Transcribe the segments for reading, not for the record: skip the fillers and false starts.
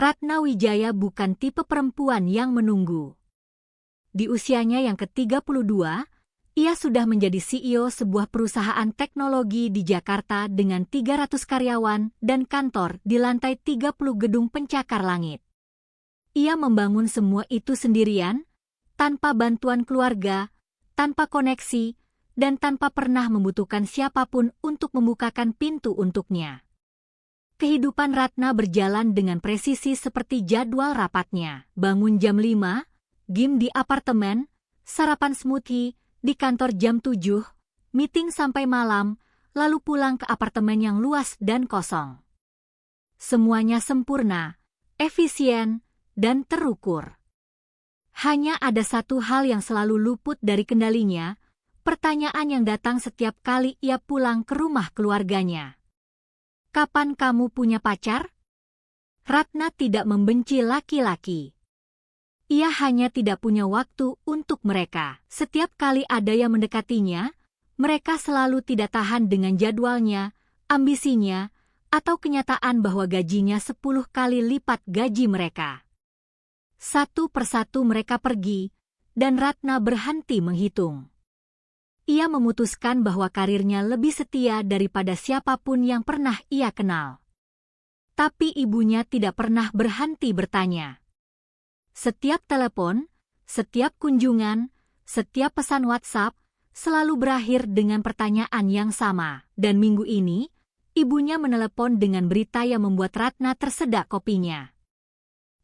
Ratna Wijaya bukan tipe perempuan yang menunggu. Di usianya yang ke-32, ia sudah menjadi CEO sebuah perusahaan teknologi di Jakarta dengan 300 karyawan dan kantor di lantai 30 gedung pencakar langit. Ia membangun semua itu sendirian, tanpa bantuan keluarga, tanpa koneksi, dan tanpa pernah membutuhkan siapapun untuk membukakan pintu untuknya. Kehidupan Ratna berjalan dengan presisi seperti jadwal rapatnya. Bangun jam 5, gym di apartemen, sarapan smoothie, di kantor jam 7, meeting sampai malam, lalu pulang ke apartemen yang luas dan kosong. Semuanya sempurna, efisien, dan terukur. Hanya ada satu hal yang selalu luput dari kendalinya, pertanyaan yang datang setiap kali ia pulang ke rumah keluarganya. Kapan kamu punya pacar? Ratna tidak membenci laki-laki. Ia hanya tidak punya waktu untuk mereka. Setiap kali ada yang mendekatinya, mereka selalu tidak tahan dengan jadwalnya, ambisinya, atau kenyataan bahwa gajinya 10 kali lipat gaji mereka. Satu persatu mereka pergi, dan Ratna berhenti menghitung. Ia memutuskan bahwa karirnya lebih setia daripada siapapun yang pernah ia kenal. Tapi ibunya tidak pernah berhenti bertanya. Setiap telepon, setiap kunjungan, setiap pesan WhatsApp, selalu berakhir dengan pertanyaan yang sama. Dan minggu ini, ibunya menelepon dengan berita yang membuat Ratna tersedak kopinya.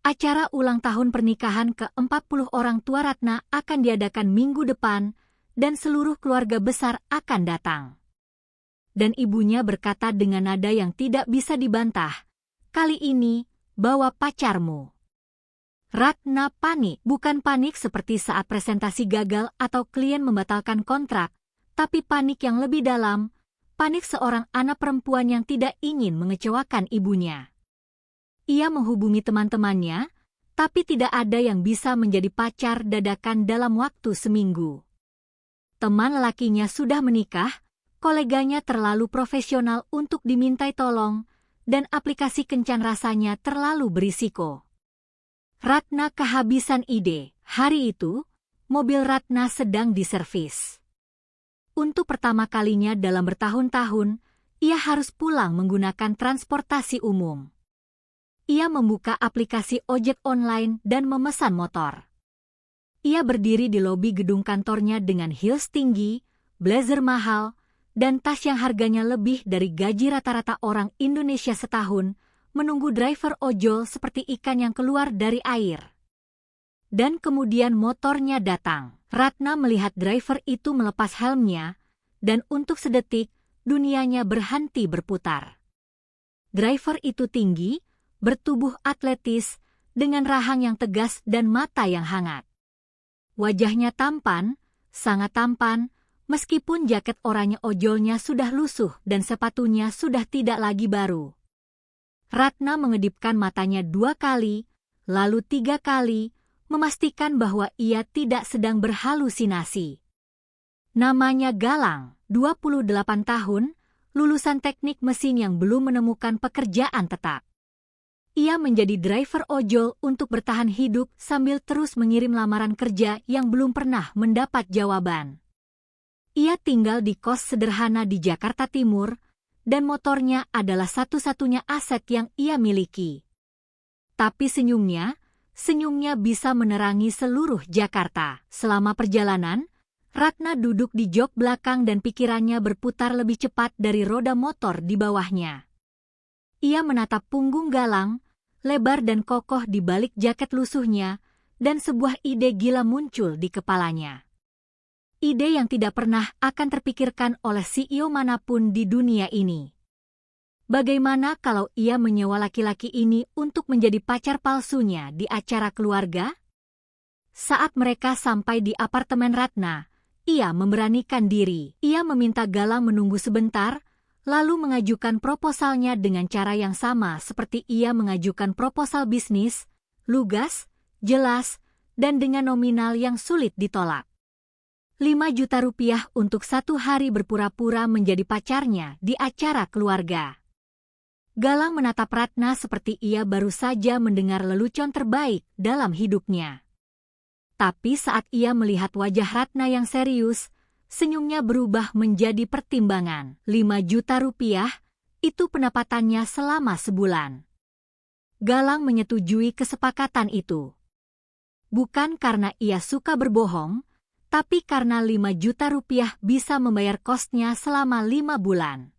Acara ulang tahun pernikahan ke-40 orang tua Ratna akan diadakan minggu depan, dan seluruh keluarga besar akan datang. Dan ibunya berkata dengan nada yang tidak bisa dibantah, "Kali ini, bawa pacarmu." Ratna panik, bukan panik seperti saat presentasi gagal atau klien membatalkan kontrak, tapi panik yang lebih dalam, panik seorang anak perempuan yang tidak ingin mengecewakan ibunya. Ia menghubungi teman-temannya, tapi tidak ada yang bisa menjadi pacar dadakan dalam waktu seminggu. Teman lelakinya sudah menikah, koleganya terlalu profesional untuk dimintai tolong, dan aplikasi kencan rasanya terlalu berisiko. Ratna kehabisan ide. Hari itu, mobil Ratna sedang diservis. Untuk pertama kalinya dalam bertahun-tahun, ia harus pulang menggunakan transportasi umum. Ia membuka aplikasi ojek online dan memesan motor. Ia berdiri di lobi gedung kantornya dengan heels tinggi, blazer mahal, dan tas yang harganya lebih dari gaji rata-rata orang Indonesia setahun, menunggu driver ojol seperti ikan yang keluar dari air. Dan kemudian motornya datang. Ratna melihat driver itu melepas helmnya, dan untuk sedetik, dunianya berhenti berputar. Driver itu tinggi, bertubuh atletis, dengan rahang yang tegas dan mata yang hangat. Wajahnya tampan, sangat tampan, meskipun jaket oranye ojolnya sudah lusuh dan sepatunya sudah tidak lagi baru. Ratna mengedipkan matanya 2 kali, lalu 3 kali, memastikan bahwa ia tidak sedang berhalusinasi. Namanya Galang, 28 tahun, lulusan teknik mesin yang belum menemukan pekerjaan tetap. Ia menjadi driver ojol untuk bertahan hidup sambil terus mengirim lamaran kerja yang belum pernah mendapat jawaban. Ia tinggal di kos sederhana di Jakarta Timur, dan motornya adalah satu-satunya aset yang ia miliki. Tapi senyumnya bisa menerangi seluruh Jakarta. Selama perjalanan, Ratna duduk di jok belakang dan pikirannya berputar lebih cepat dari roda motor di bawahnya. Ia menatap punggung Galang, lebar dan kokoh di balik jaket lusuhnya, dan sebuah ide gila muncul di kepalanya. Ide yang tidak pernah akan terpikirkan oleh CEO manapun di dunia ini. Bagaimana kalau ia menyewa laki-laki ini untuk menjadi pacar palsunya di acara keluarga? Saat mereka sampai di apartemen Ratna, ia memberanikan diri. Ia meminta Galang menunggu sebentar, lalu mengajukan proposalnya dengan cara yang sama seperti ia mengajukan proposal bisnis, lugas, jelas, dan dengan nominal yang sulit ditolak. 5 juta rupiah untuk 1 hari berpura-pura menjadi pacarnya di acara keluarga. Galang menatap Ratna seperti ia baru saja mendengar lelucon terbaik dalam hidupnya. Tapi saat ia melihat wajah Ratna yang serius, senyumnya berubah menjadi pertimbangan. 5 juta rupiah, itu pendapatannya selama sebulan. Galang menyetujui kesepakatan itu. Bukan karena ia suka berbohong, tapi karena 5 juta rupiah bisa membayar kosnya selama 5 bulan.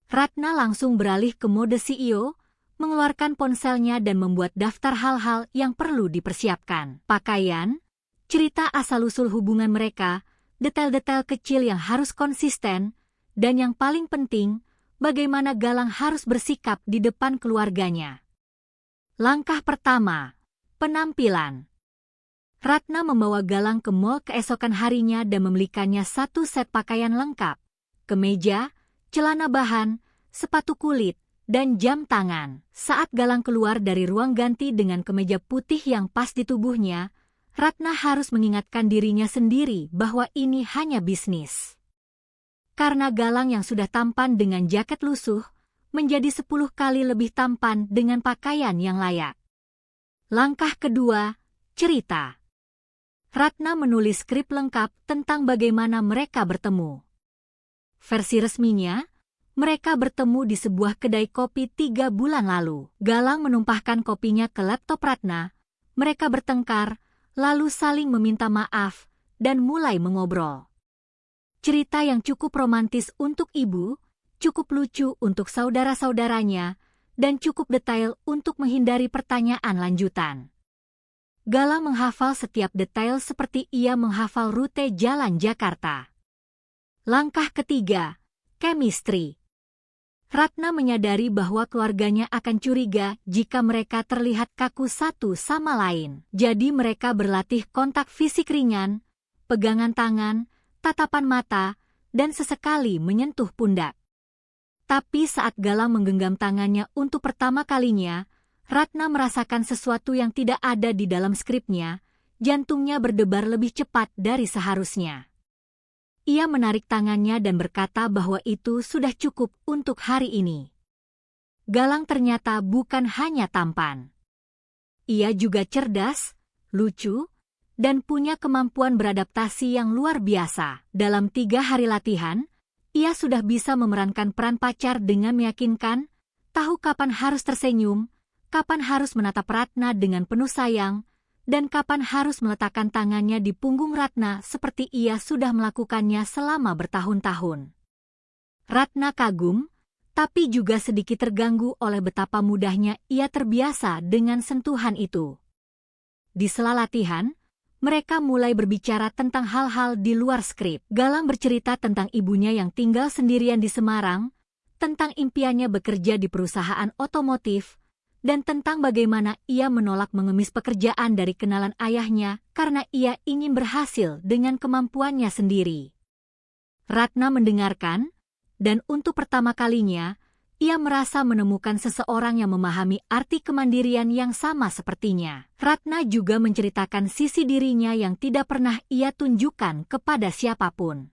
Ratna langsung beralih ke mode CEO, mengeluarkan ponselnya dan membuat daftar hal-hal yang perlu dipersiapkan. Pakaian, cerita asal-usul hubungan mereka, detail-detail kecil yang harus konsisten, dan yang paling penting, bagaimana Galang harus bersikap di depan keluarganya. Langkah pertama, penampilan. Ratna membawa Galang ke mall keesokan harinya dan membelikannya 1 set pakaian lengkap, kemeja, celana bahan, sepatu kulit, dan jam tangan. Saat Galang keluar dari ruang ganti dengan kemeja putih yang pas di tubuhnya, Ratna harus mengingatkan dirinya sendiri bahwa ini hanya bisnis. Karena Galang yang sudah tampan dengan jaket lusuh, menjadi 10 kali lebih tampan dengan pakaian yang layak. Langkah kedua, cerita. Ratna menulis skrip lengkap tentang bagaimana mereka bertemu. Versi resminya, mereka bertemu di sebuah kedai kopi 3 bulan lalu. Galang menumpahkan kopinya ke laptop Ratna, mereka bertengkar, lalu saling meminta maaf, dan mulai mengobrol. Cerita yang cukup romantis untuk ibu, cukup lucu untuk saudara-saudaranya, dan cukup detail untuk menghindari pertanyaan lanjutan. Galang menghafal setiap detail seperti ia menghafal rute jalan Jakarta. Langkah ketiga, chemistry. Ratna menyadari bahwa keluarganya akan curiga jika mereka terlihat kaku satu sama lain. Jadi mereka berlatih kontak fisik ringan, pegangan tangan, tatapan mata, dan sesekali menyentuh pundak. Tapi saat Galang menggenggam tangannya untuk pertama kalinya, Ratna merasakan sesuatu yang tidak ada di dalam skripnya, jantungnya berdebar lebih cepat dari seharusnya. Ia menarik tangannya dan berkata bahwa itu sudah cukup untuk hari ini. Galang ternyata bukan hanya tampan. Ia juga cerdas, lucu, dan punya kemampuan beradaptasi yang luar biasa. Dalam 3 hari latihan, ia sudah bisa memerankan peran pacar dengan meyakinkan, tahu kapan harus tersenyum, kapan harus menatap Ratna dengan penuh sayang, dan kapan harus meletakkan tangannya di punggung Ratna seperti ia sudah melakukannya selama bertahun-tahun. Ratna kagum, tapi juga sedikit terganggu oleh betapa mudahnya ia terbiasa dengan sentuhan itu. Di sela latihan, mereka mulai berbicara tentang hal-hal di luar skrip. Galang bercerita tentang ibunya yang tinggal sendirian di Semarang, tentang impiannya bekerja di perusahaan otomotif, dan tentang bagaimana ia menolak mengemis pekerjaan dari kenalan ayahnya karena ia ingin berhasil dengan kemampuannya sendiri. Ratna mendengarkan, dan untuk pertama kalinya, ia merasa menemukan seseorang yang memahami arti kemandirian yang sama sepertinya. Ratna juga menceritakan sisi dirinya yang tidak pernah ia tunjukkan kepada siapapun.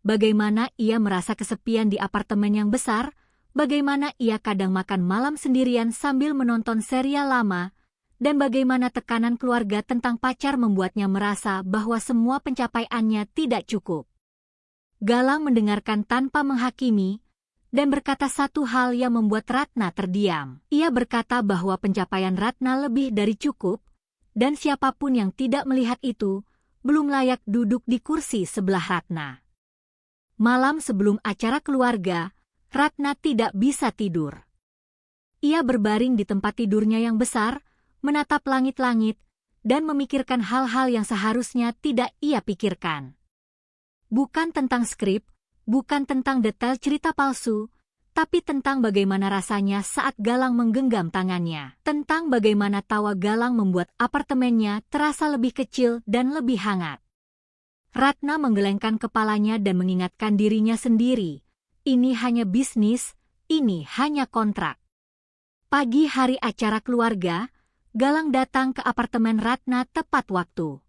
Bagaimana ia merasa kesepian di apartemen yang besar, bagaimana ia kadang makan malam sendirian sambil menonton serial lama, dan bagaimana tekanan keluarga tentang pacar membuatnya merasa bahwa semua pencapaiannya tidak cukup. Galang mendengarkan tanpa menghakimi, dan berkata satu hal yang membuat Ratna terdiam. Ia berkata bahwa pencapaian Ratna lebih dari cukup, dan siapapun yang tidak melihat itu, belum layak duduk di kursi sebelah Ratna. Malam sebelum acara keluarga, Ratna tidak bisa tidur. Ia berbaring di tempat tidurnya yang besar, menatap langit-langit, dan memikirkan hal-hal yang seharusnya tidak ia pikirkan. Bukan tentang skrip, bukan tentang detail cerita palsu, tapi tentang bagaimana rasanya saat Galang menggenggam tangannya. Tentang bagaimana tawa Galang membuat apartemennya terasa lebih kecil dan lebih hangat. Ratna menggelengkan kepalanya dan mengingatkan dirinya sendiri. Ini hanya bisnis, ini hanya kontrak. Pagi hari acara keluarga, Galang datang ke apartemen Ratna tepat waktu.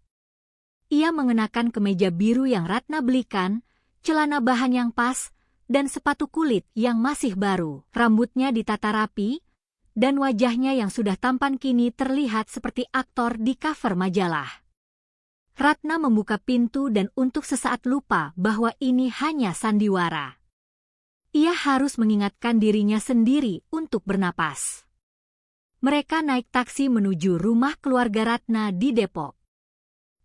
Ia mengenakan kemeja biru yang Ratna belikan, celana bahan yang pas, dan sepatu kulit yang masih baru. Rambutnya ditata rapi, dan wajahnya yang sudah tampan kini terlihat seperti aktor di cover majalah. Ratna membuka pintu dan untuk sesaat lupa bahwa ini hanya sandiwara. Ia harus mengingatkan dirinya sendiri untuk bernapas. Mereka naik taksi menuju rumah keluarga Ratna di Depok.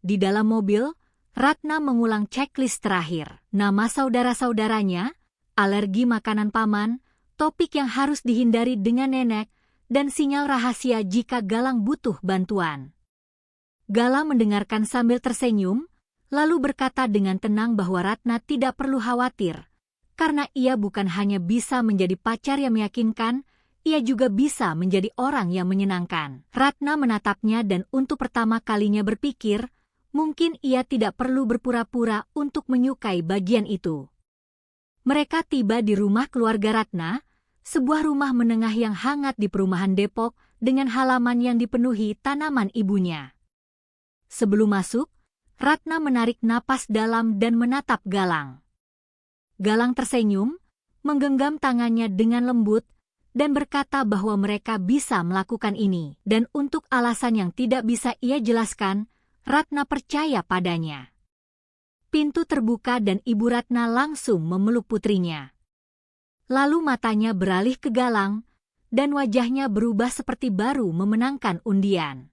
Di dalam mobil, Ratna mengulang checklist terakhir. Nama saudara-saudaranya, alergi makanan paman, topik yang harus dihindari dengan nenek, dan sinyal rahasia jika Galang butuh bantuan. Galang mendengarkan sambil tersenyum, lalu berkata dengan tenang bahwa Ratna tidak perlu khawatir, karena ia bukan hanya bisa menjadi pacar yang meyakinkan, ia juga bisa menjadi orang yang menyenangkan. Ratna menatapnya dan untuk pertama kalinya berpikir, mungkin ia tidak perlu berpura-pura untuk menyukai bagian itu. Mereka tiba di rumah keluarga Ratna, sebuah rumah menengah yang hangat di perumahan Depok dengan halaman yang dipenuhi tanaman ibunya. Sebelum masuk, Ratna menarik napas dalam dan menatap Galang. Galang tersenyum, menggenggam tangannya dengan lembut, dan berkata bahwa mereka bisa melakukan ini. Dan untuk alasan yang tidak bisa ia jelaskan, Ratna percaya padanya. Pintu terbuka dan Ibu Ratna langsung memeluk putrinya. Lalu matanya beralih ke Galang, dan wajahnya berubah seperti baru memenangkan undian.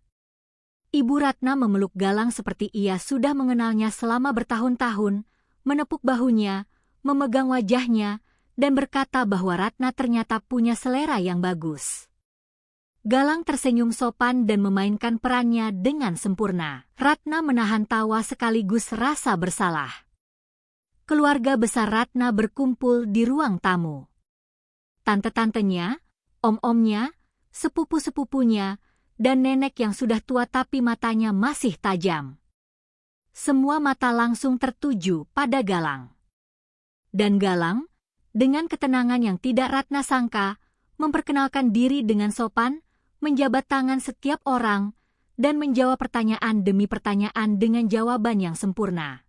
Ibu Ratna memeluk Galang seperti ia sudah mengenalnya selama bertahun-tahun, menepuk bahunya, memegang wajahnya, dan berkata bahwa Ratna ternyata punya selera yang bagus. Galang tersenyum sopan dan memainkan perannya dengan sempurna. Ratna menahan tawa sekaligus rasa bersalah. Keluarga besar Ratna berkumpul di ruang tamu. Tante-tantenya, om-omnya, sepupu-sepupunya, dan nenek yang sudah tua tapi matanya masih tajam. Semua mata langsung tertuju pada Galang. Dan Galang, dengan ketenangan yang tidak Ratna sangka, memperkenalkan diri dengan sopan, menjabat tangan setiap orang, dan menjawab pertanyaan demi pertanyaan dengan jawaban yang sempurna.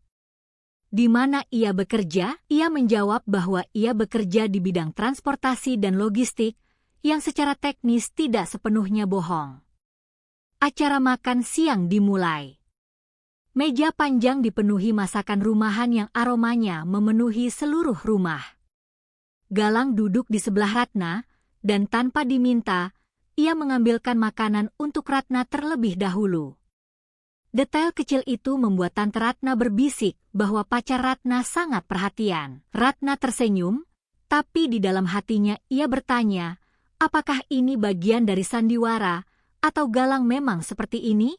Di mana ia bekerja? Ia menjawab bahwa ia bekerja di bidang transportasi dan logistik, yang secara teknis tidak sepenuhnya bohong. Acara makan siang dimulai. Meja panjang dipenuhi masakan rumahan yang aromanya memenuhi seluruh rumah. Galang duduk di sebelah Ratna, dan tanpa diminta, ia mengambilkan makanan untuk Ratna terlebih dahulu. Detail kecil itu membuat Tante Ratna berbisik bahwa pacar Ratna sangat perhatian. Ratna tersenyum, tapi di dalam hatinya ia bertanya, apakah ini bagian dari sandiwara, atau Galang memang seperti ini?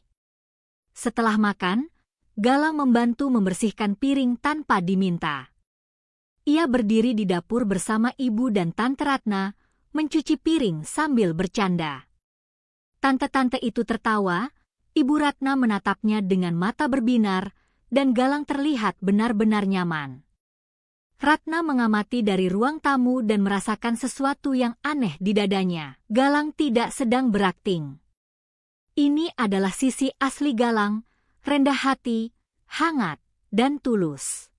Setelah makan, Galang membantu membersihkan piring tanpa diminta. Ia berdiri di dapur bersama ibu dan Tante Ratna, mencuci piring sambil bercanda. Tante-tante itu tertawa, Ibu Ratna menatapnya dengan mata berbinar, dan Galang terlihat benar-benar nyaman. Ratna mengamati dari ruang tamu dan merasakan sesuatu yang aneh di dadanya. Galang tidak sedang berakting. Ini adalah sisi asli Galang, rendah hati, hangat, dan tulus.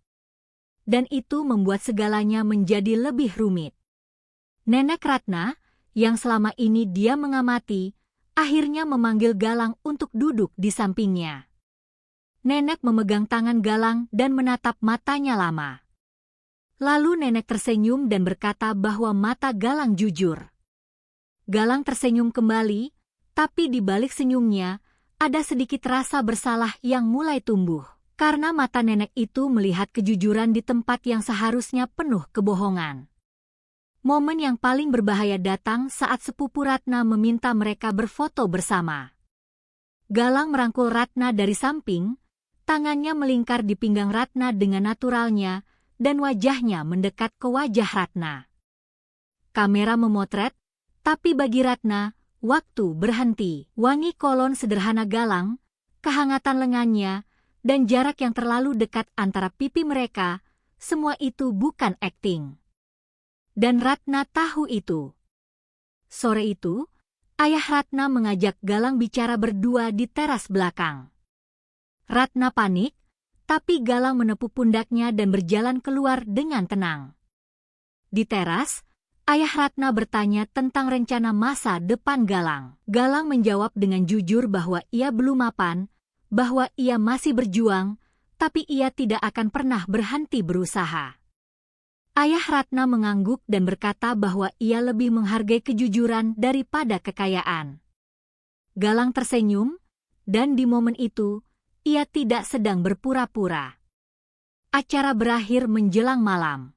Dan itu membuat segalanya menjadi lebih rumit. Nenek Ratna, yang selama ini dia mengamati, akhirnya memanggil Galang untuk duduk di sampingnya. Nenek memegang tangan Galang dan menatap matanya lama. Lalu nenek tersenyum dan berkata bahwa mata Galang jujur. Galang tersenyum kembali, tapi di balik senyumnya, ada sedikit rasa bersalah yang mulai tumbuh. Karena mata nenek itu melihat kejujuran di tempat yang seharusnya penuh kebohongan. Momen yang paling berbahaya datang saat sepupu Ratna meminta mereka berfoto bersama. Galang merangkul Ratna dari samping, tangannya melingkar di pinggang Ratna dengan naturalnya, dan wajahnya mendekat ke wajah Ratna. Kamera memotret, tapi bagi Ratna, waktu berhenti. Wangi kolon sederhana Galang, kehangatan lengannya, dan jarak yang terlalu dekat antara pipi mereka, semua itu bukan akting. Dan Ratna tahu itu. Sore itu, ayah Ratna mengajak Galang bicara berdua di teras belakang. Ratna panik, tapi Galang menepuk pundaknya dan berjalan keluar dengan tenang. Di teras, ayah Ratna bertanya tentang rencana masa depan Galang. Galang menjawab dengan jujur bahwa ia belum mapan, bahwa ia masih berjuang, tapi ia tidak akan pernah berhenti berusaha. Ayah Ratna mengangguk dan berkata bahwa ia lebih menghargai kejujuran daripada kekayaan. Galang tersenyum, dan di momen itu, ia tidak sedang berpura-pura. Acara berakhir menjelang malam.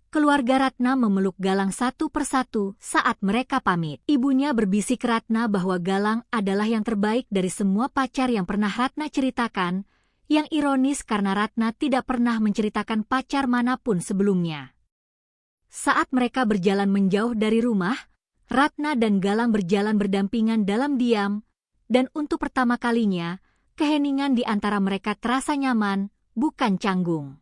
Keluarga Ratna memeluk Galang satu persatu saat mereka pamit. Ibunya berbisik ke Ratna bahwa Galang adalah yang terbaik dari semua pacar yang pernah Ratna ceritakan, yang ironis karena Ratna tidak pernah menceritakan pacar manapun sebelumnya. Saat mereka berjalan menjauh dari rumah, Ratna dan Galang berjalan berdampingan dalam diam, dan untuk pertama kalinya, keheningan di antara mereka terasa nyaman, bukan canggung.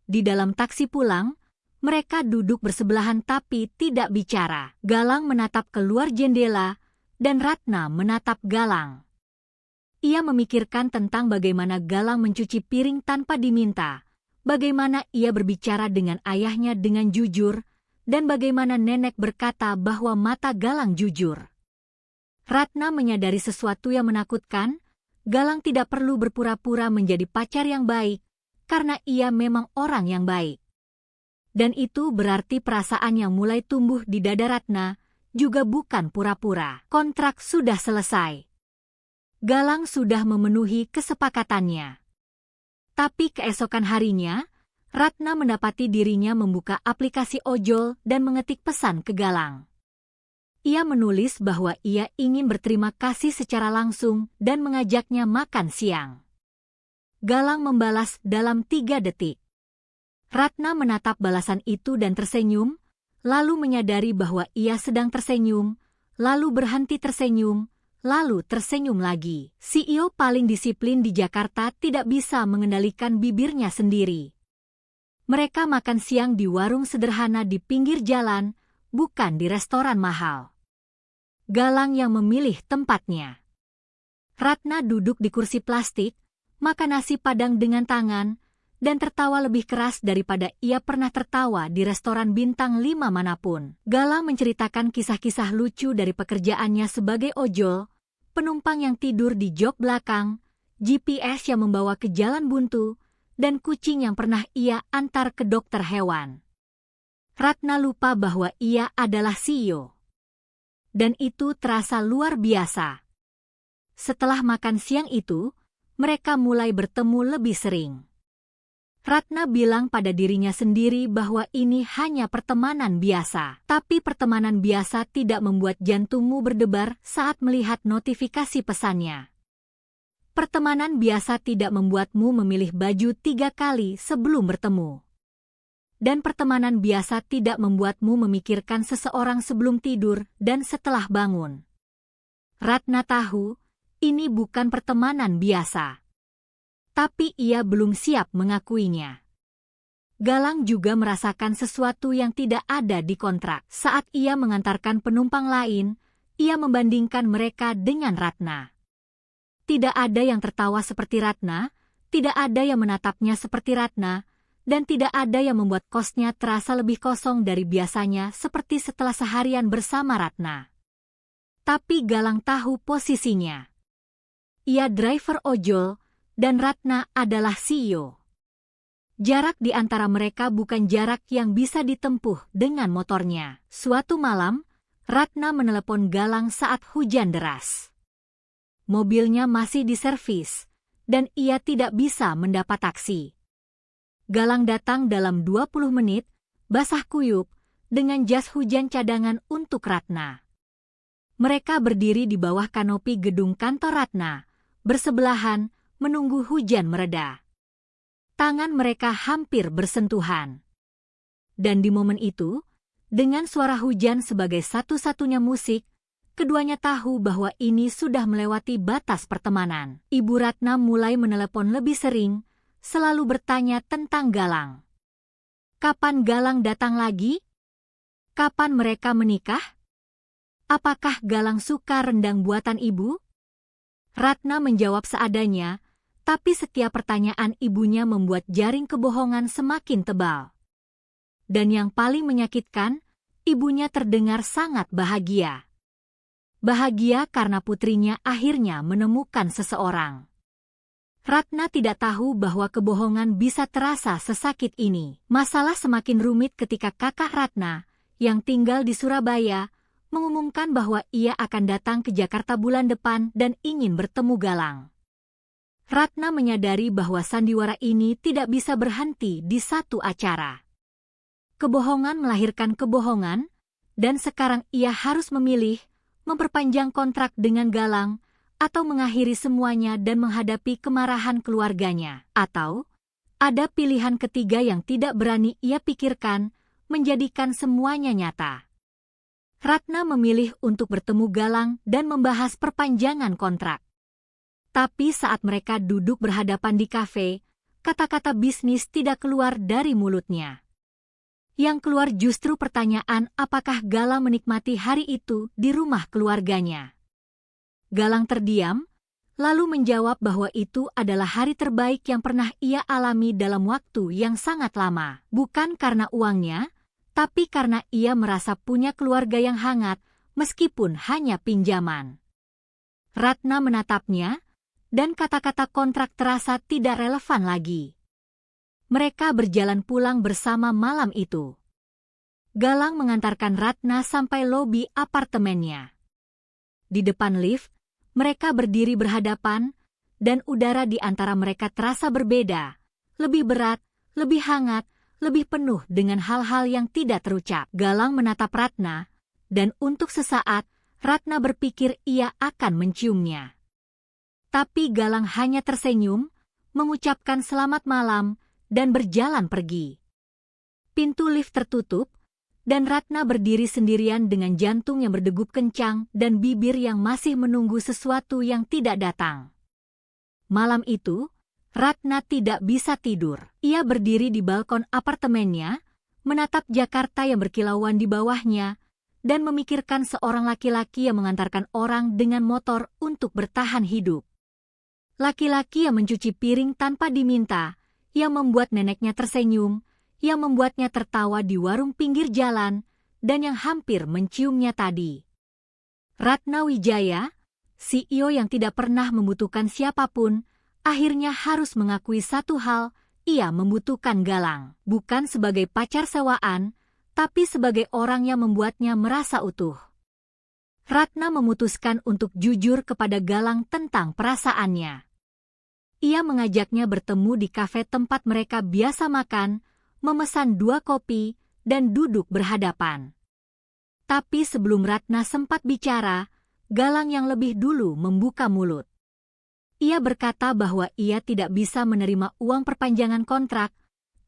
Di dalam taksi pulang, mereka duduk bersebelahan tapi tidak bicara. Galang menatap keluar jendela, dan Ratna menatap Galang. Ia memikirkan tentang bagaimana Galang mencuci piring tanpa diminta, bagaimana ia berbicara dengan ayahnya dengan jujur, dan bagaimana nenek berkata bahwa mata Galang jujur. Ratna menyadari sesuatu yang menakutkan, Galang tidak perlu berpura-pura menjadi pacar yang baik, karena ia memang orang yang baik. Dan itu berarti perasaan yang mulai tumbuh di dada Ratna juga bukan pura-pura. Kontrak sudah selesai. Galang sudah memenuhi kesepakatannya. Tapi keesokan harinya, Ratna mendapati dirinya membuka aplikasi ojol dan mengetik pesan ke Galang. Ia menulis bahwa ia ingin berterima kasih secara langsung dan mengajaknya makan siang. Galang membalas dalam 3 detik. Ratna menatap balasan itu dan tersenyum, lalu menyadari bahwa ia sedang tersenyum, lalu berhenti tersenyum, lalu tersenyum lagi. CEO paling disiplin di Jakarta tidak bisa mengendalikan bibirnya sendiri. Mereka makan siang di warung sederhana di pinggir jalan, bukan di restoran mahal. Galang yang memilih tempatnya. Ratna duduk di kursi plastik, makan nasi Padang dengan tangan, dan tertawa lebih keras daripada ia pernah tertawa di restoran bintang 5 manapun. Galang menceritakan kisah-kisah lucu dari pekerjaannya sebagai ojol, penumpang yang tidur di jok belakang, GPS yang membawa ke jalan buntu, dan kucing yang pernah ia antar ke dokter hewan. Ratna lupa bahwa ia adalah CEO. Dan itu terasa luar biasa. Setelah makan siang itu, mereka mulai bertemu lebih sering. Ratna bilang pada dirinya sendiri bahwa ini hanya pertemanan biasa. Tapi pertemanan biasa tidak membuat jantungmu berdebar saat melihat notifikasi pesannya. Pertemanan biasa tidak membuatmu memilih baju 3 kali sebelum bertemu. Dan pertemanan biasa tidak membuatmu memikirkan seseorang sebelum tidur dan setelah bangun. Ratna tahu, ini bukan pertemanan biasa. Tapi ia belum siap mengakuinya. Galang juga merasakan sesuatu yang tidak ada di kontrak. Saat ia mengantarkan penumpang lain, ia membandingkan mereka dengan Ratna. Tidak ada yang tertawa seperti Ratna, tidak ada yang menatapnya seperti Ratna, dan tidak ada yang membuat kosnya terasa lebih kosong dari biasanya seperti setelah seharian bersama Ratna. Tapi Galang tahu posisinya. Ia driver ojol, dan Ratna adalah CEO. Jarak di antara mereka bukan jarak yang bisa ditempuh dengan motornya. Suatu malam, Ratna menelepon Galang saat hujan deras. Mobilnya masih diservis, dan ia tidak bisa mendapat taksi. Galang datang dalam 20 menit, basah kuyup, dengan jas hujan cadangan untuk Ratna. Mereka berdiri di bawah kanopi gedung kantor Ratna, bersebelahan, menunggu hujan mereda. Tangan mereka hampir bersentuhan. Dan di momen itu, dengan suara hujan sebagai satu-satunya musik, keduanya tahu bahwa ini sudah melewati batas pertemanan. Ibu Ratna mulai menelepon lebih sering, selalu bertanya tentang Galang. Kapan Galang datang lagi? Kapan mereka menikah? Apakah Galang suka rendang buatan ibu? Ratna menjawab seadanya, tapi setiap pertanyaan ibunya membuat jaring kebohongan semakin tebal. Dan yang paling menyakitkan, ibunya terdengar sangat bahagia. Bahagia karena putrinya akhirnya menemukan seseorang. Ratna tidak tahu bahwa kebohongan bisa terasa sesakit ini. Masalah semakin rumit ketika kakak Ratna, yang tinggal di Surabaya, mengumumkan bahwa ia akan datang ke Jakarta bulan depan dan ingin bertemu Galang. Ratna menyadari bahwa sandiwara ini tidak bisa berhenti di satu acara. Kebohongan melahirkan kebohongan, dan sekarang ia harus memilih memperpanjang kontrak dengan Galang, atau mengakhiri semuanya dan menghadapi kemarahan keluarganya. Atau, ada pilihan ketiga yang tidak berani ia pikirkan, menjadikan semuanya nyata. Ratna memilih untuk bertemu Galang dan membahas perpanjangan kontrak. Tapi saat mereka duduk berhadapan di kafe, kata-kata bisnis tidak keluar dari mulutnya. Yang keluar justru pertanyaan apakah Galang menikmati hari itu di rumah keluarganya. Galang terdiam, lalu menjawab bahwa itu adalah hari terbaik yang pernah ia alami dalam waktu yang sangat lama. Bukan karena uangnya, tapi karena ia merasa punya keluarga yang hangat, meskipun hanya pinjaman. Ratna menatapnya, dan kata-kata kontrak terasa tidak relevan lagi. Mereka berjalan pulang bersama malam itu. Galang mengantarkan Ratna sampai lobi apartemennya. Di depan lift, mereka berdiri berhadapan, dan udara di antara mereka terasa berbeda, lebih berat, lebih hangat, lebih penuh dengan hal-hal yang tidak terucap. Galang menatap Ratna, dan untuk sesaat, Ratna berpikir ia akan menciumnya. Tapi Galang hanya tersenyum, mengucapkan selamat malam, dan berjalan pergi. Pintu lift tertutup, dan Ratna berdiri sendirian dengan jantung yang berdegup kencang dan bibir yang masih menunggu sesuatu yang tidak datang. Malam itu, Ratna tidak bisa tidur. Ia berdiri di balkon apartemennya, menatap Jakarta yang berkilauan di bawahnya, dan memikirkan seorang laki-laki yang mengantarkan orang dengan motor untuk bertahan hidup. Laki-laki yang mencuci piring tanpa diminta, yang membuat neneknya tersenyum, yang membuatnya tertawa di warung pinggir jalan, dan yang hampir menciumnya tadi. Ratna Wijaya, CEO yang tidak pernah membutuhkan siapapun, akhirnya harus mengakui satu hal, ia membutuhkan Galang. Bukan sebagai pacar sewaan, tapi sebagai orang yang membuatnya merasa utuh. Ratna memutuskan untuk jujur kepada Galang tentang perasaannya. Ia mengajaknya bertemu di kafe tempat mereka biasa makan, memesan 2 kopi, dan duduk berhadapan. Tapi sebelum Ratna sempat bicara, Galang yang lebih dulu membuka mulut. Ia berkata bahwa ia tidak bisa menerima uang perpanjangan kontrak,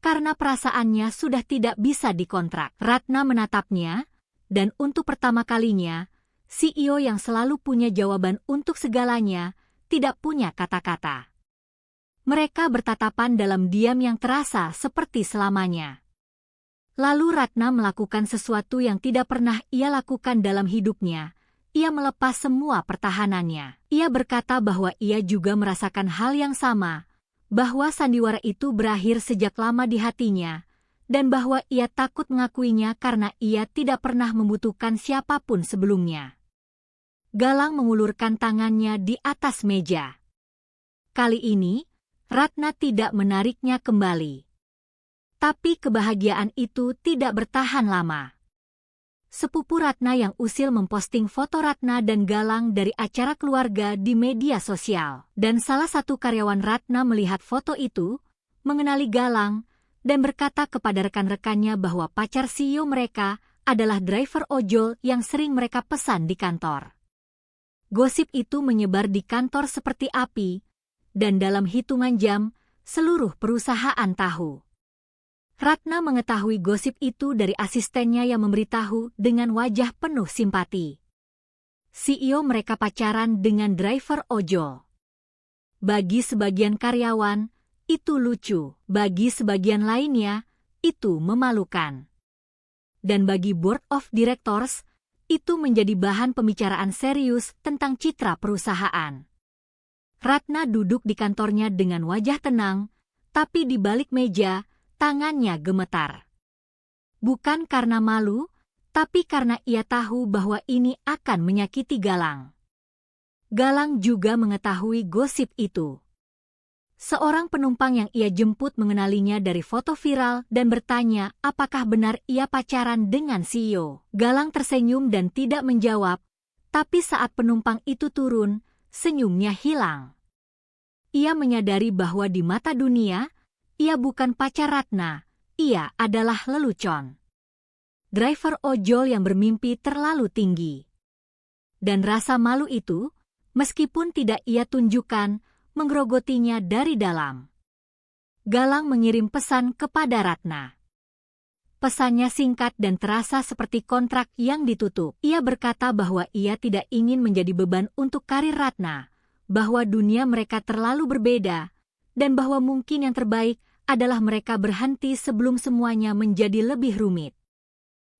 karena perasaannya sudah tidak bisa dikontrak. Ratna menatapnya, dan untuk pertama kalinya, CEO yang selalu punya jawaban untuk segalanya, tidak punya kata-kata. Mereka bertatapan dalam diam yang terasa seperti selamanya. Lalu Ratna melakukan sesuatu yang tidak pernah ia lakukan dalam hidupnya. Ia melepas semua pertahanannya. Ia berkata bahwa ia juga merasakan hal yang sama, bahwa sandiwara itu berakhir sejak lama di hatinya, dan bahwa ia takut mengakuinya karena ia tidak pernah membutuhkan siapapun sebelumnya. Galang mengulurkan tangannya di atas meja. Kali ini, Ratna tidak menariknya kembali. Tapi kebahagiaan itu tidak bertahan lama. Sepupu Ratna yang usil memposting foto Ratna dan Galang dari acara keluarga di media sosial. Dan salah satu karyawan Ratna melihat foto itu, mengenali Galang, dan berkata kepada rekan-rekannya bahwa pacar CEO mereka adalah driver ojol yang sering mereka pesan di kantor. Gosip itu menyebar di kantor seperti api, dan dalam hitungan jam, seluruh perusahaan tahu. Ratna mengetahui gosip itu dari asistennya yang memberitahu dengan wajah penuh simpati. CEO mereka pacaran dengan driver ojol. Bagi sebagian karyawan, itu lucu. Bagi sebagian lainnya, itu memalukan. Dan bagi board of directors, itu menjadi bahan pembicaraan serius tentang citra perusahaan. Ratna duduk di kantornya dengan wajah tenang, tapi di balik meja, tangannya gemetar. Bukan karena malu, tapi karena ia tahu bahwa ini akan menyakiti Galang. Galang juga mengetahui gosip itu. Seorang penumpang yang ia jemput mengenalinya dari foto viral dan bertanya apakah benar ia pacaran dengan CEO. Galang tersenyum dan tidak menjawab, tapi saat penumpang itu turun, senyumnya hilang. Ia menyadari bahwa di mata dunia, ia bukan pacar Ratna, ia adalah lelucon. Driver ojol yang bermimpi terlalu tinggi. Dan rasa malu itu, meskipun tidak ia tunjukkan, menggerogotinya dari dalam. Galang mengirim pesan kepada Ratna. Pesannya singkat dan terasa seperti kontrak yang ditutup. Ia berkata bahwa ia tidak ingin menjadi beban untuk karir Ratna, bahwa dunia mereka terlalu berbeda, dan bahwa mungkin yang terbaik adalah mereka berhenti sebelum semuanya menjadi lebih rumit.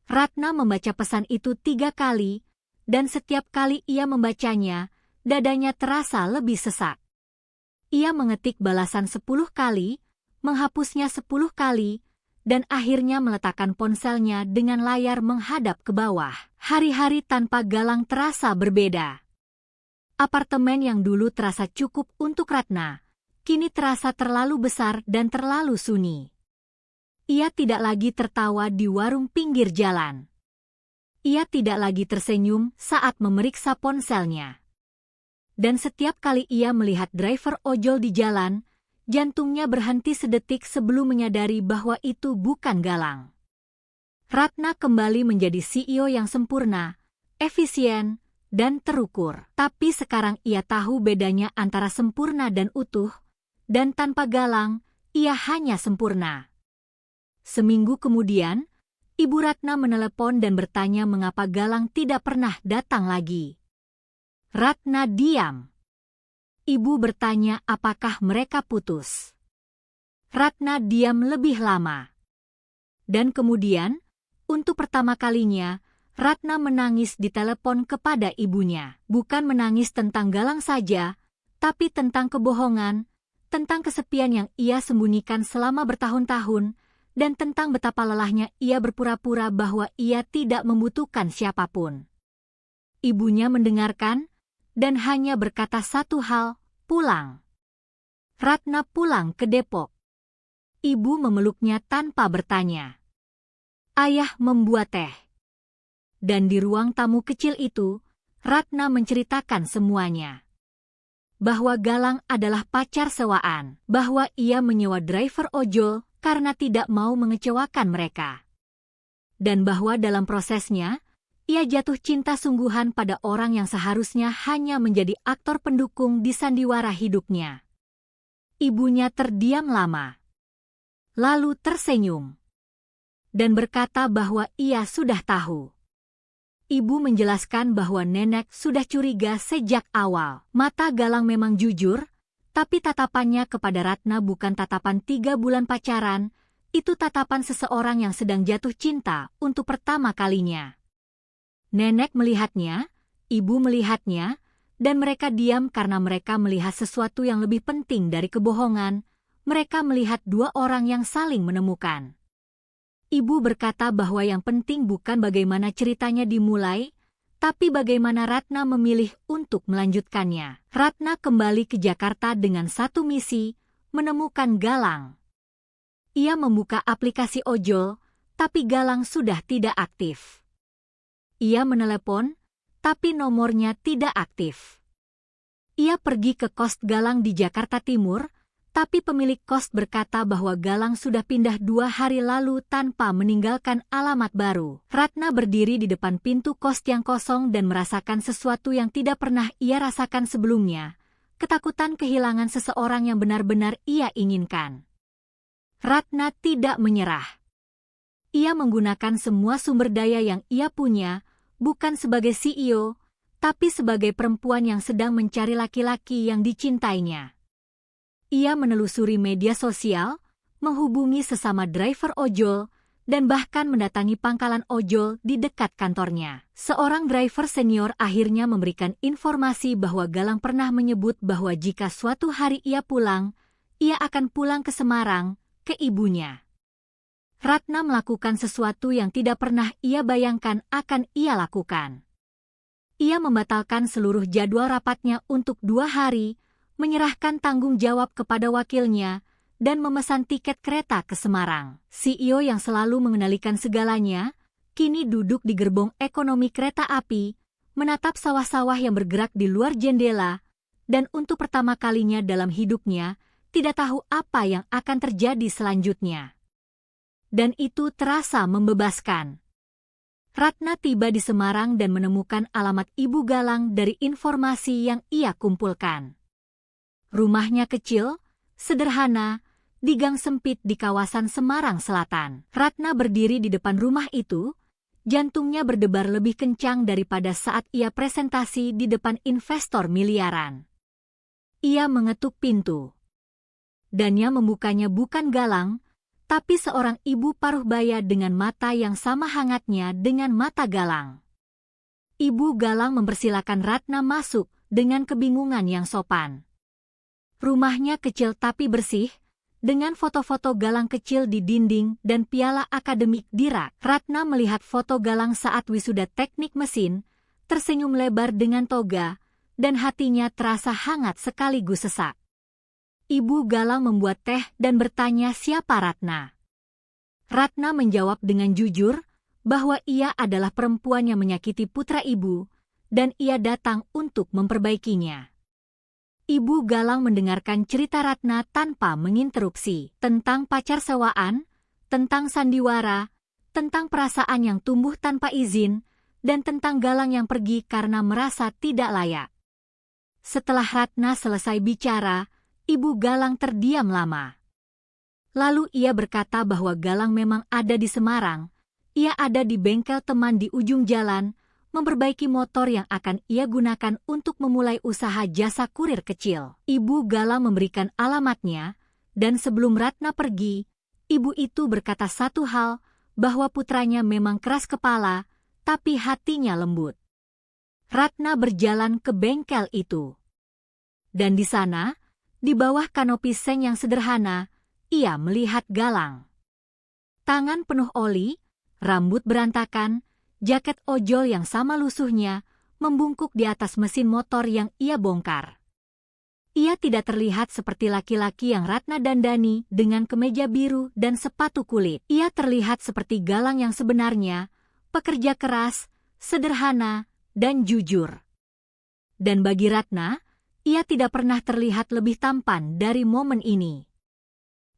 Ratna membaca pesan itu 3 kali, dan setiap kali ia membacanya, dadanya terasa lebih sesak. Ia mengetik balasan 10 kali, menghapusnya 10 kali, dan akhirnya meletakkan ponselnya dengan layar menghadap ke bawah. Hari-hari tanpa Galang terasa berbeda. Apartemen yang dulu terasa cukup untuk Ratna, kini terasa terlalu besar dan terlalu sunyi. Ia tidak lagi tertawa di warung pinggir jalan. Ia tidak lagi tersenyum saat memeriksa ponselnya. Dan setiap kali ia melihat driver ojol di jalan, jantungnya berhenti sedetik sebelum menyadari bahwa itu bukan Galang. Ratna kembali menjadi CEO yang sempurna, efisien, dan terukur. Tapi sekarang ia tahu bedanya antara sempurna dan utuh, dan tanpa Galang, ia hanya sempurna. Seminggu kemudian, Ibu Ratna menelepon dan bertanya mengapa Galang tidak pernah datang lagi. Ratna diam. Ibu bertanya apakah mereka putus. Ratna diam lebih lama. Dan kemudian, untuk pertama kalinya, Ratna menangis di telepon kepada ibunya. Bukan menangis tentang Galang saja, tapi tentang kebohongan, tentang kesepian yang ia sembunyikan selama bertahun-tahun, dan tentang betapa lelahnya ia berpura-pura bahwa ia tidak membutuhkan siapapun. Ibunya mendengarkan, dan hanya berkata satu hal, pulang. Ratna pulang ke Depok. Ibu memeluknya tanpa bertanya. Ayah membuat teh. Dan di ruang tamu kecil itu, Ratna menceritakan semuanya. Bahwa Galang adalah pacar sewaan, bahwa ia menyewa driver ojol karena tidak mau mengecewakan mereka. Dan bahwa dalam prosesnya, ia jatuh cinta sungguhan pada orang yang seharusnya hanya menjadi aktor pendukung di sandiwara hidupnya. Ibunya terdiam lama. Lalu tersenyum. Dan berkata bahwa ia sudah tahu. Ibu menjelaskan bahwa nenek sudah curiga sejak awal. Mata Galang memang jujur, tapi tatapannya kepada Ratna bukan tatapan 3 bulan pacaran, itu tatapan seseorang yang sedang jatuh cinta untuk pertama kalinya. Nenek melihatnya, ibu melihatnya, dan mereka diam karena mereka melihat sesuatu yang lebih penting dari kebohongan. Mereka melihat 2 orang yang saling menemukan. Ibu berkata bahwa yang penting bukan bagaimana ceritanya dimulai, tapi bagaimana Ratna memilih untuk melanjutkannya. Ratna kembali ke Jakarta dengan satu misi, menemukan Galang. Ia membuka aplikasi ojol, tapi Galang sudah tidak aktif. Ia menelepon, tapi nomornya tidak aktif. Ia pergi ke kos Galang di Jakarta Timur, tapi pemilik kos berkata bahwa Galang sudah pindah 2 hari lalu tanpa meninggalkan alamat baru. Ratna berdiri di depan pintu kos yang kosong dan merasakan sesuatu yang tidak pernah ia rasakan sebelumnya, ketakutan kehilangan seseorang yang benar-benar ia inginkan. Ratna tidak menyerah. Ia menggunakan semua sumber daya yang ia punya, bukan sebagai CEO, tapi sebagai perempuan yang sedang mencari laki-laki yang dicintainya. Ia menelusuri media sosial, menghubungi sesama driver ojol, dan bahkan mendatangi pangkalan ojol di dekat kantornya. Seorang driver senior akhirnya memberikan informasi bahwa Galang pernah menyebut bahwa jika suatu hari ia pulang, ia akan pulang ke Semarang, ke ibunya. Ratna melakukan sesuatu yang tidak pernah ia bayangkan akan ia lakukan. Ia membatalkan seluruh jadwal rapatnya untuk 2 hari, menyerahkan tanggung jawab kepada wakilnya, dan memesan tiket kereta ke Semarang. CEO yang selalu mengendalikan segalanya, kini duduk di gerbong ekonomi kereta api, menatap sawah-sawah yang bergerak di luar jendela, dan untuk pertama kalinya dalam hidupnya, tidak tahu apa yang akan terjadi selanjutnya. Dan itu terasa membebaskan. Ratna tiba di Semarang dan menemukan alamat Ibu Galang dari informasi yang ia kumpulkan. Rumahnya kecil, sederhana, di gang sempit di kawasan Semarang Selatan. Ratna berdiri di depan rumah itu, jantungnya berdebar lebih kencang daripada saat ia presentasi di depan investor miliaran. Ia mengetuk pintu. Dan yang membukanya bukan Galang, tapi seorang ibu paruh baya dengan mata yang sama hangatnya dengan mata Galang. Ibu Galang mempersilakan Ratna masuk dengan kebingungan yang sopan. Rumahnya kecil tapi bersih, dengan foto-foto Galang kecil di dinding dan piala akademik di rak. Ratna melihat foto Galang saat wisuda teknik mesin, tersenyum lebar dengan toga, dan hatinya terasa hangat sekaligus sesak. Ibu Galang membuat teh dan bertanya siapa Ratna. Ratna menjawab dengan jujur bahwa ia adalah perempuan yang menyakiti putra ibu, dan ia datang untuk memperbaikinya. Ibu Galang mendengarkan cerita Ratna tanpa menginterupsi, tentang pacar sewaan, tentang sandiwara, tentang perasaan yang tumbuh tanpa izin, dan tentang Galang yang pergi karena merasa tidak layak. Setelah Ratna selesai bicara, Ibu Galang terdiam lama. Lalu ia berkata bahwa Galang memang ada di Semarang. Ia ada di bengkel teman di ujung jalan, memperbaiki motor yang akan ia gunakan untuk memulai usaha jasa kurir kecil. Ibu Galang memberikan alamatnya, dan sebelum Ratna pergi, ibu itu berkata satu hal, bahwa putranya memang keras kepala, tapi hatinya lembut. Ratna berjalan ke bengkel itu. Dan di sana, di bawah kanopi seng yang sederhana, ia melihat Galang. Tangan penuh oli, rambut berantakan, jaket ojol yang sama lusuhnya, membungkuk di atas mesin motor yang ia bongkar. Ia tidak terlihat seperti laki-laki yang Ratna dandani dengan kemeja biru dan sepatu kulit. Ia terlihat seperti Galang yang sebenarnya, pekerja keras, sederhana, dan jujur. Dan bagi Ratna, ia tidak pernah terlihat lebih tampan dari momen ini.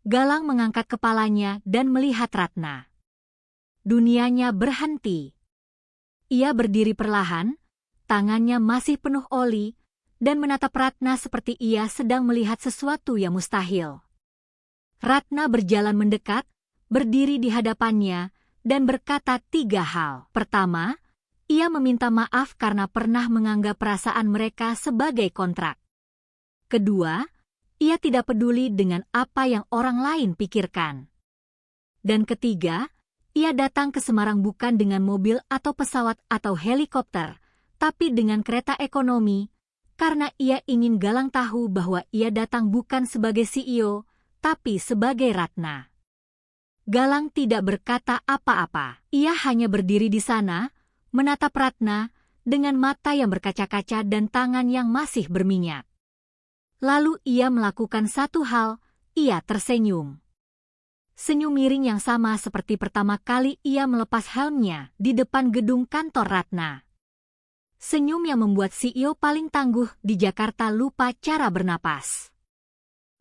Galang mengangkat kepalanya dan melihat Ratna. Dunianya berhenti. Ia berdiri perlahan, tangannya masih penuh oli, dan menatap Ratna seperti ia sedang melihat sesuatu yang mustahil. Ratna berjalan mendekat, berdiri di hadapannya, dan berkata 3 hal. Pertama, ia meminta maaf karena pernah menganggap perasaan mereka sebagai kontrak. Kedua, ia tidak peduli dengan apa yang orang lain pikirkan. Dan ketiga, ia datang ke Semarang bukan dengan mobil atau pesawat atau helikopter, tapi dengan kereta ekonomi, karena ia ingin Galang tahu bahwa ia datang bukan sebagai CEO, tapi sebagai Ratna. Galang tidak berkata apa-apa. Ia hanya berdiri di sana, menatap Ratna, dengan mata yang berkaca-kaca dan tangan yang masih berminyak. Lalu ia melakukan satu hal, ia tersenyum. Senyum miring yang sama seperti pertama kali ia melepas helmnya di depan gedung kantor Ratna. Senyum yang membuat CEO paling tangguh di Jakarta lupa cara bernapas.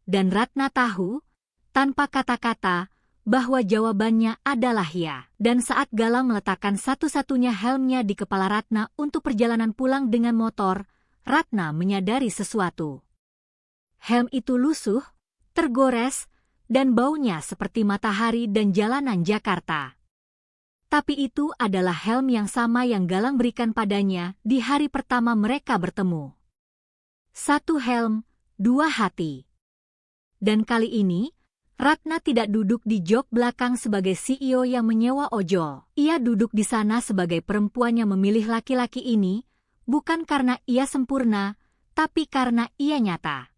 Dan Ratna tahu, tanpa kata-kata, bahwa jawabannya adalah ya. Dan saat Galang meletakkan satu-satunya helmnya di kepala Ratna untuk perjalanan pulang dengan motor, Ratna menyadari sesuatu. Helm itu lusuh, tergores, dan baunya seperti matahari dan jalanan Jakarta. Tapi itu adalah helm yang sama yang Galang berikan padanya di hari pertama mereka bertemu. 1 helm, 2 hati. Dan kali ini, Ratna tidak duduk di jok belakang sebagai CEO yang menyewa ojol. Ia duduk di sana sebagai perempuan yang memilih laki-laki ini, bukan karena ia sempurna, tapi karena ia nyata.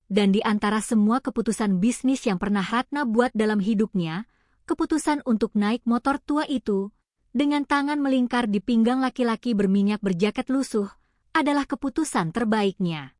Dan di antara semua keputusan bisnis yang pernah Ratna buat dalam hidupnya, keputusan untuk naik motor tua itu, dengan tangan melingkar di pinggang laki-laki berminyak berjaket lusuh, adalah keputusan terbaiknya.